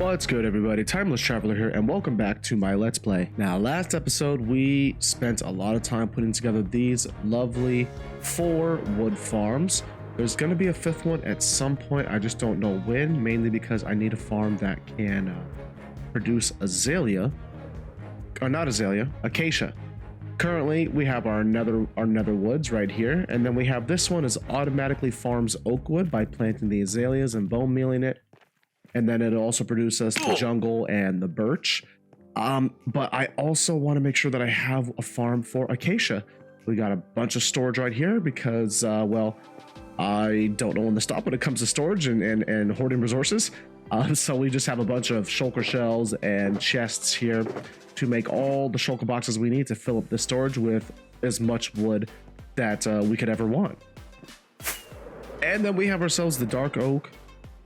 What's good, everybody? Timeless Traveler here, and welcome back to my Let's Play. Now, last episode, we spent a lot of time putting together these lovely 4 wood farms. There's going to be a 5th one at some point. I just don't know when, mainly because I need a farm that can produce azalea, or not azalea, acacia. Currently, we have our nether woods right here, and then we have this one is automatically farms oak wood by planting the azaleas and bone mealing it. And then it'll also produce us the jungle and the birch. But I also want to make sure that I have a farm for acacia. We got a bunch of storage right here because, well, I don't know when to stop when it comes to storage and hoarding resources. So we just have a bunch of shulker shells and chests here to make all the shulker boxes we need to fill up the storage with as much wood that we could ever want. And then we have ourselves the dark oak,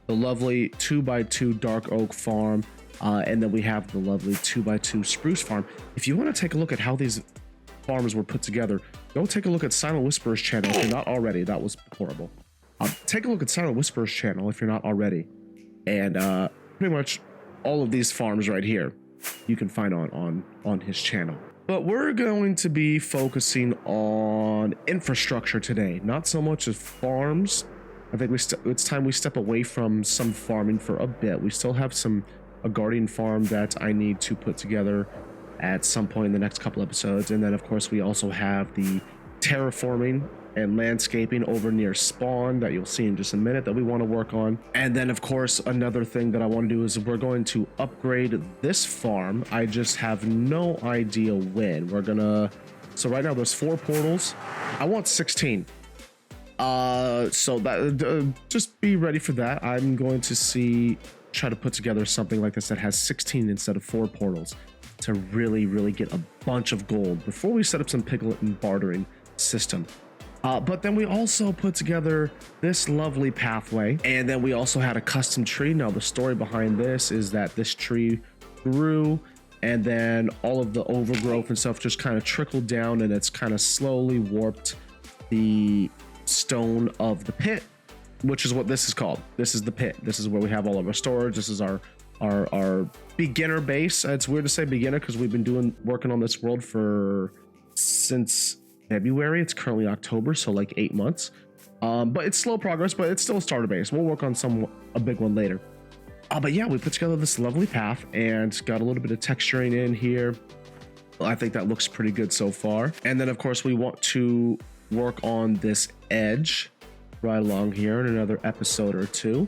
the lovely 2x2 dark oak farm, and then we have the lovely 2x2 spruce farm. If you want to take a look at how these farms were put together, go take a look at Silent Whisperer's channel if you're not already. That was horrible. Take a look at Silent Whisperer's channel if you're not already, and pretty much all of these farms right here you can find on his channel. But we're going to be focusing on infrastructure today, not so much as farms. I think it's time we step away from some farming for a bit. We still have a guardian farm that I need to put together at some point in the next couple episodes. And then, of course, we also have the terraforming and landscaping over near spawn that you'll see in just a minute that we want to work on. And then, of course, another thing that I want to do is we're going to upgrade this farm. I just have no idea when. So right now there's 4 portals. I want 16. So that just be ready for that. I'm going to try to put together something like this that has 16 instead of 4 portals to really get a bunch of gold before we set up some piglet and bartering system. But then we also put together this lovely pathway, and then we also had a custom tree. Now the story behind this is that this tree grew, and then all of the overgrowth and stuff just kind of trickled down, and it's kind of slowly warped the stone of the pit, which is what this is called. This is the pit. This is where we have all of our storage. This is our beginner base. It's weird to say beginner because we've been working on this world since February. It's currently October, so like 8 months. But it's slow progress, but it's still a starter base. We'll work on a big one later. But yeah, we put together this lovely path and got a little bit of texturing in here. I think that looks pretty good so far. And then of course we want to work on this edge right along here in another episode or 2,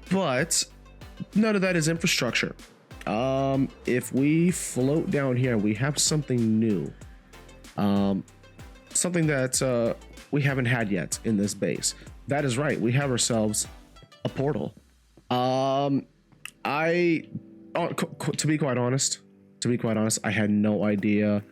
but none of that is infrastructure. If we float down here, we have something new, something that we haven't had yet in this base. That is right, we have ourselves a portal. To be quite honest, I had no idea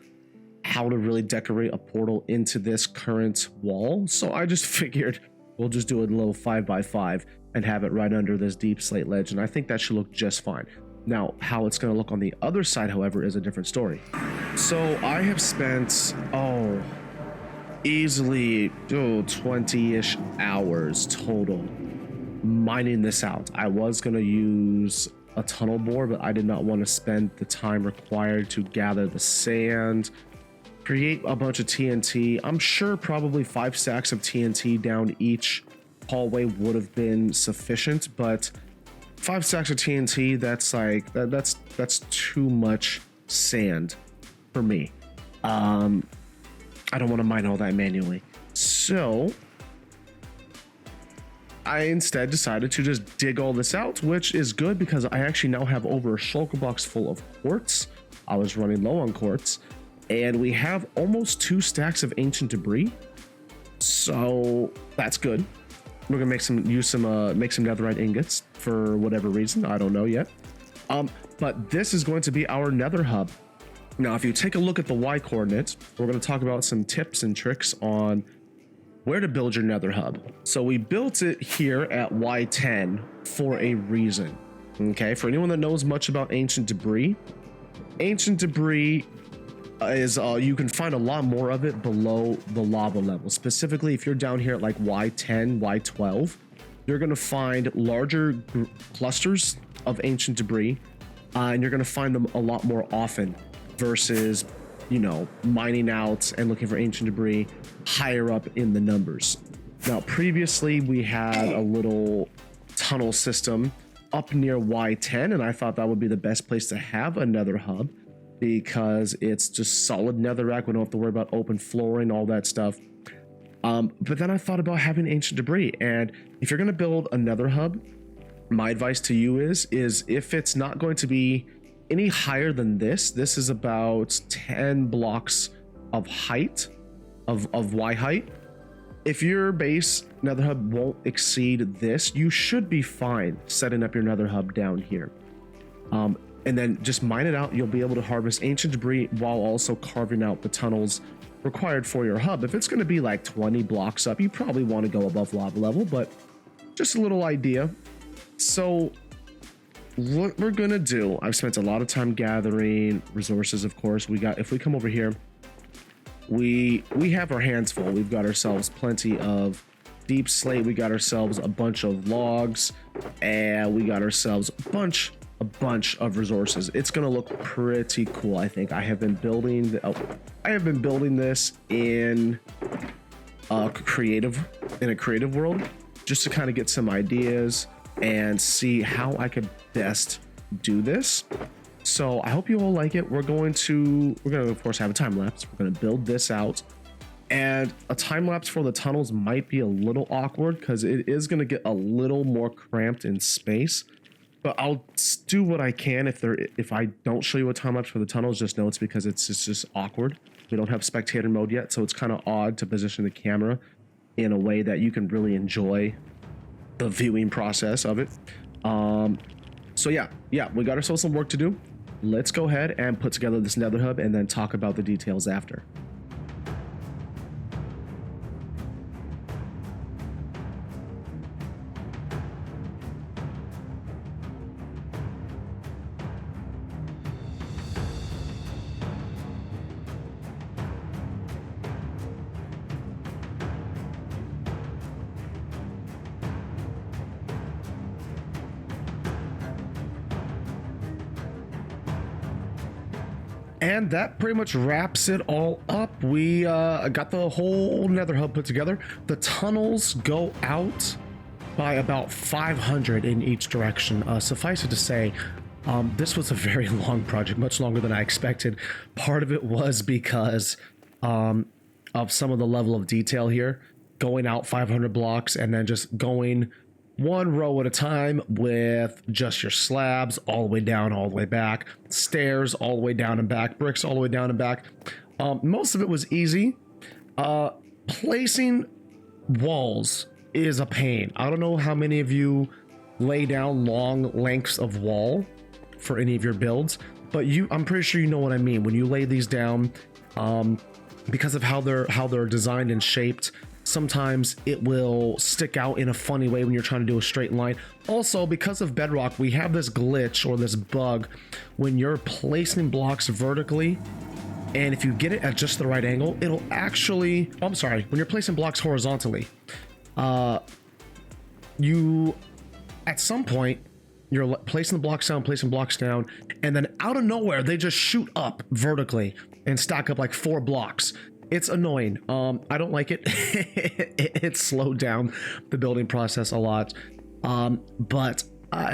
how to really decorate a portal into this current wall, so I just figured we'll just do a little 5x5 and have it right under this deep slate ledge, and I think that should look just fine. Now, how it's going to look on the other side, however, is a different story. So I have spent easily 20-ish hours total mining this out. I was going to use a tunnel bore, but I did not want to spend the time required to gather the sand, create a bunch of TNT. I'm sure probably 5 stacks of TNT down each hallway would have been sufficient, but 5 stacks of TNT, that's too much sand for me. I don't want to mine all that manually. So I instead decided to just dig all this out, which is good because I actually now have over a shulker box full of quartz. I was running low on quartz. And we have almost 2 stacks of ancient debris, so that's good. We're gonna make some netherite ingots for whatever reason, I don't know yet. But this is going to be our nether hub. Now, if you take a look at the Y coordinates, we're gonna talk about some tips and tricks on where to build your nether hub. So we built it here at Y10 for a reason. Okay, for anyone that knows much about ancient debris is you can find a lot more of it below the lava level. Specifically, if you're down here at like Y10, Y12, you're going to find larger clusters of ancient debris, and you're going to find them a lot more often versus, you know, mining out and looking for ancient debris higher up in the numbers. Now, previously we had a little tunnel system up near Y10, and I thought that would be the best place to have a Nether Hub because it's just solid netherrack. We don't have to worry about open flooring, all that stuff. But then I thought about having ancient debris, and if you're going to build a Nether Hub, my advice to you is if it's not going to be any higher than this is about 10 blocks of height, of Y height. If your base Nether Hub won't exceed this, you should be fine setting up your Nether Hub down here. And then just mine it out. You'll be able to harvest ancient debris while also carving out the tunnels required for your hub. If it's going to be like 20 blocks up, you probably want to go above lava level, but just a little idea. So what we're going to do, I've spent a lot of time gathering resources, of course. If we come over here, we have our hands full. We've got ourselves plenty of deep slate. We got ourselves a bunch of logs, and we got ourselves a bunch of resources. It's going to look pretty cool. I think I have been building this in a creative world just to kind of get some ideas and see how I could best do this. So I hope you all like it. We're going to of course have a time lapse. We're going to build this out, and a time lapse for the tunnels might be a little awkward because it is going to get a little more cramped in space. But I'll do what I can. If I don't show you a time lapse for the tunnels, just know it's because it's just awkward. We don't have spectator mode yet, so it's kind of odd to position the camera in a way that you can really enjoy the viewing process of it. So yeah, we got ourselves some work to do. Let's go ahead and put together this Nether Hub and then talk about the details after. And that pretty much wraps it all up. We got the whole Nether Hub put together. The tunnels go out by about 500 in each direction. Suffice it to say, this was a very long project, much longer than I expected. Part of it was because of some of the level of detail here, going out 500 blocks and then just going one row at a time with just your slabs all the way down, all the way back, stairs all the way down and back, bricks all the way down and back. Most of it was easy. Placing walls is a pain. I don't know how many of you lay down long lengths of wall for any of your builds, but I'm pretty sure you know what I mean. When you lay these down, because of how they're designed and shaped, sometimes it will stick out in a funny way when you're trying to do a straight line. Also, because of Bedrock, we have this glitch or this bug when you're placing blocks vertically, and if you get it at just the right angle, it'll actually, when you're placing blocks horizontally, you at some point you're placing the blocks down, and then out of nowhere they just shoot up vertically and stack up like 4 blocks. It's annoying. I don't like it. It slowed down the building process a lot. But I'm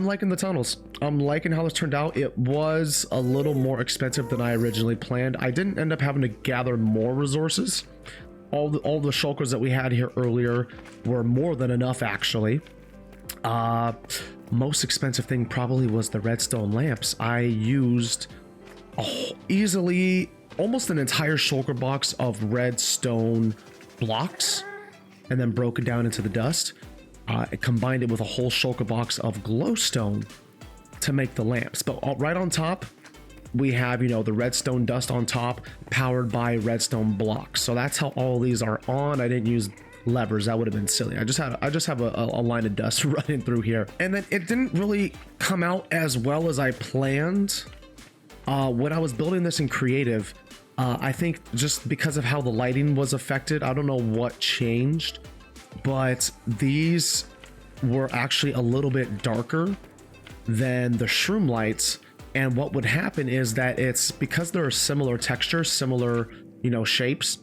liking the tunnels. I'm liking how this turned out. It was a little more expensive than I originally planned. I didn't end up having to gather more resources. All the shulkers that we had here earlier were more than enough, actually. Most expensive thing probably was the redstone lamps. I used easily almost an entire shulker box of redstone blocks and then broke it down into the dust. I combined it with a whole shulker box of glowstone to make the lamps. But right on top, we have, the redstone dust on top, powered by redstone blocks. So that's how all these are on. I didn't use levers. That would have been silly. I just have a line of dust running through here. And then it didn't really come out as well as I planned. When I was building this in creative, I think just because of how the lighting was affected, I don't know what changed, but these were actually a little bit darker than the shroom lights. And what would happen is that it's because they're similar textures, similar, you know, shapes.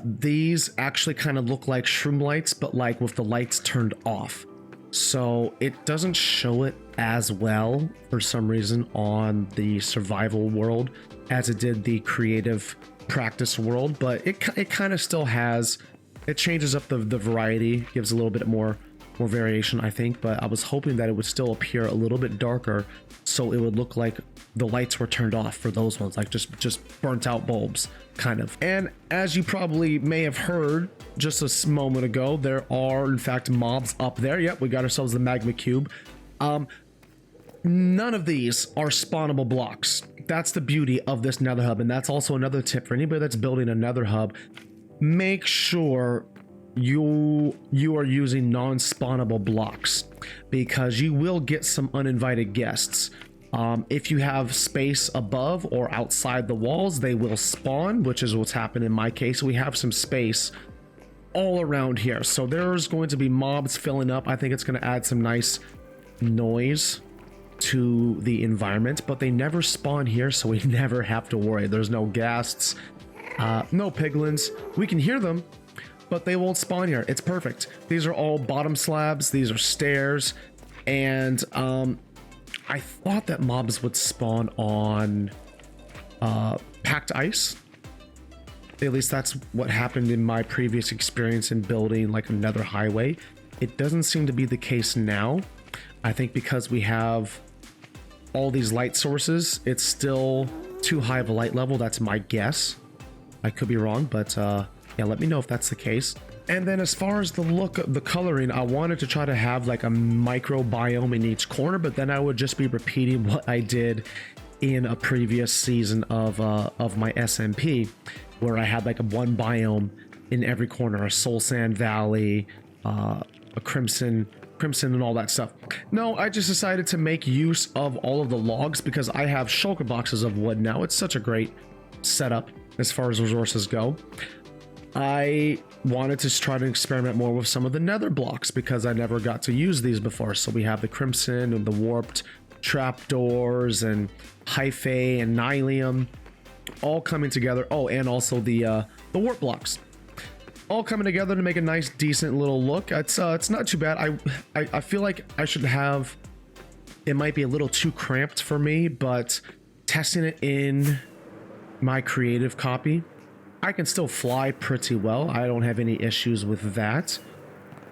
These actually kind of look like shroom lights, but like with the lights turned off. So it doesn't show it as well for some reason on the survival world as it did the creative practice world, but it kind of still has, it changes up the variety, gives a little bit more variation, I think. But I was hoping that it would still appear a little bit darker, so it would look like the lights were turned off for those ones, like just burnt out bulbs kind of. And as you probably may have heard just a moment ago, there are in fact mobs up there. Yep, we got ourselves the magma cube. None of these are spawnable blocks. That's the beauty of this Nether Hub, and that's also another tip for anybody that's building a Nether Hub. Make sure you are using non-spawnable blocks, because you will get some uninvited guests. If you have space above or outside the walls, they will spawn, which is what's happened in my case. We have some space all around here, so there's going to be mobs filling up. I think it's going to add some nice noise to the environment, but they never spawn here, so we never have to worry. There's no ghasts, no piglins. We can hear them, but they won't spawn here. It's perfect. These are all bottom slabs. These are stairs, and I thought that mobs would spawn on packed ice. At least that's what happened in my previous experience in building like a Nether highway. It doesn't seem to be the case now. I think because we have all these light sources, it's still too high of a light level. That's my guess. I could be wrong, but yeah, let me know if that's the case. And then as far as the look of the coloring, I wanted to try to have like a micro biome in each corner, but then I would just be repeating what I did in a previous season of my SMP, where I had like a one biome in every corner, a soul sand valley, a crimson and all that stuff. No, I just decided to make use of all of the logs because I have shulker boxes of wood now. It's such a great setup as far as resources go. I wanted to try to experiment more with some of the nether blocks because I never got to use these before. So we have the crimson and the warped trapdoors and hyphae and nylium all coming together. Oh, and also the warp blocks all coming together to make a nice decent little look. It's not too bad. I feel like I should have, it might be a little too cramped for me, but testing it in my creative copy, I can still fly pretty well. I don't have any issues with that.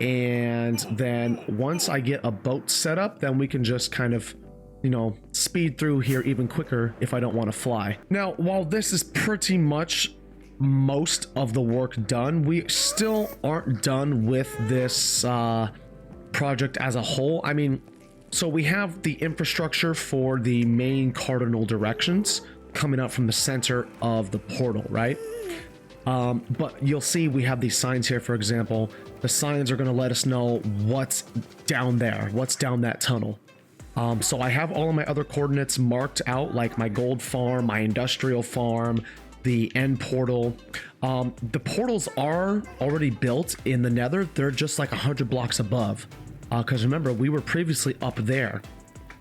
And then once I get a boat set up, then we can just kind of, you know, speed through here even quicker if I don't want to fly. Now, while this is pretty much most of the work done, we still aren't done with this project as a whole. I mean, so we have the infrastructure for the main cardinal directions coming out from the center of the portal, right? But you'll see we have these signs here. For example, the signs are going to let us know what's down there, what's down that tunnel. So I have all of my other coordinates marked out, like my gold farm, my industrial farm, the end portal. The portals are already built in the nether. They're just like 100 blocks above, because remember, we were previously up there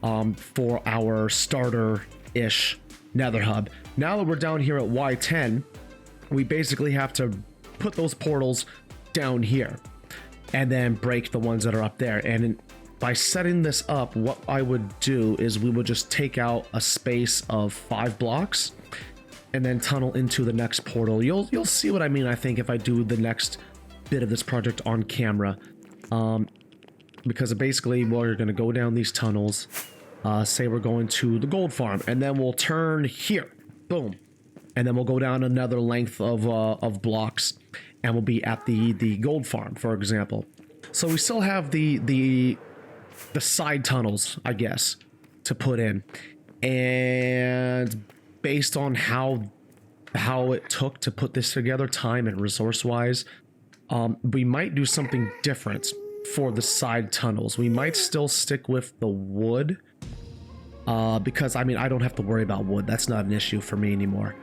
for our starter-ish nether hub. Now that we're down here at Y10, we basically have to put those portals down here and then break the ones that are up there. And by setting this up, what I would do is we would just take out a space of 5 blocks and then tunnel into the next portal. You'll see what I mean, I think, if I do the next bit of this project on camera. Because basically, well, you're going to go down these tunnels, say we're going to the gold farm, and then we'll turn here, boom, and then we'll go down another length of blocks, and we'll be at the gold farm, for example. So we still have the side tunnels, I guess, to put in, and based on how it took to put this together, time and resource wise, we might do something different for the side tunnels. We might still stick with the wood, because I mean, I don't have to worry about wood. That's not an issue for me anymore.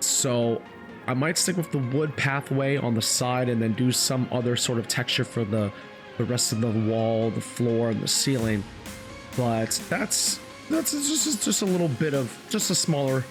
So I might stick with the wood pathway on the side and then do some other sort of texture for the rest of the wall, the floor, and the ceiling. But that's just a little bit of, just a smaller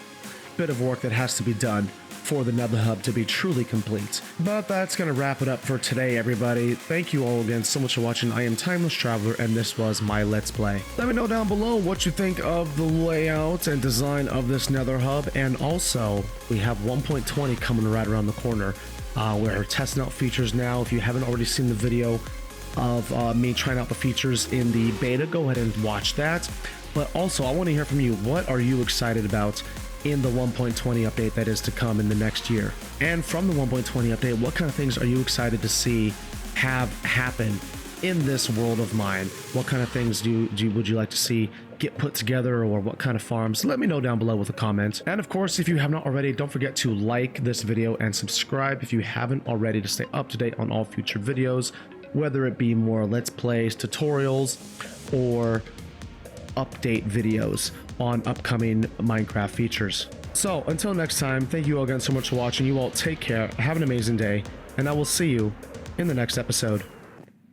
bit of work that has to be done for the Nether Hub to be truly complete. But that's gonna wrap it up for today, everybody. Thank you all again so much for watching. I am Timeless Traveler, and this was my Let's Play. Let me know down below what you think of the layout and design of this Nether Hub, and also we have 1.20 coming right around the corner. We're testing out features now. If you haven't already seen the video of me trying out the features in the beta, go ahead and watch that. But also, I want to hear from you. What are you excited about in the 1.20 update that is to come in the next year? And from the 1.20 update, what kind of things are you excited to see have happen in this world of mine? What kind of things would you like to see get put together, or what kind of farms? Let me know down below with a comment. And of course, if you have not already, don't forget to like this video and subscribe if you haven't already, to stay up to date on all future videos, whether it be more Let's Plays, tutorials, or update videos on upcoming Minecraft features. So until next time, thank you all again so much for watching. You all take care, have an amazing day, and I will see you in the next episode.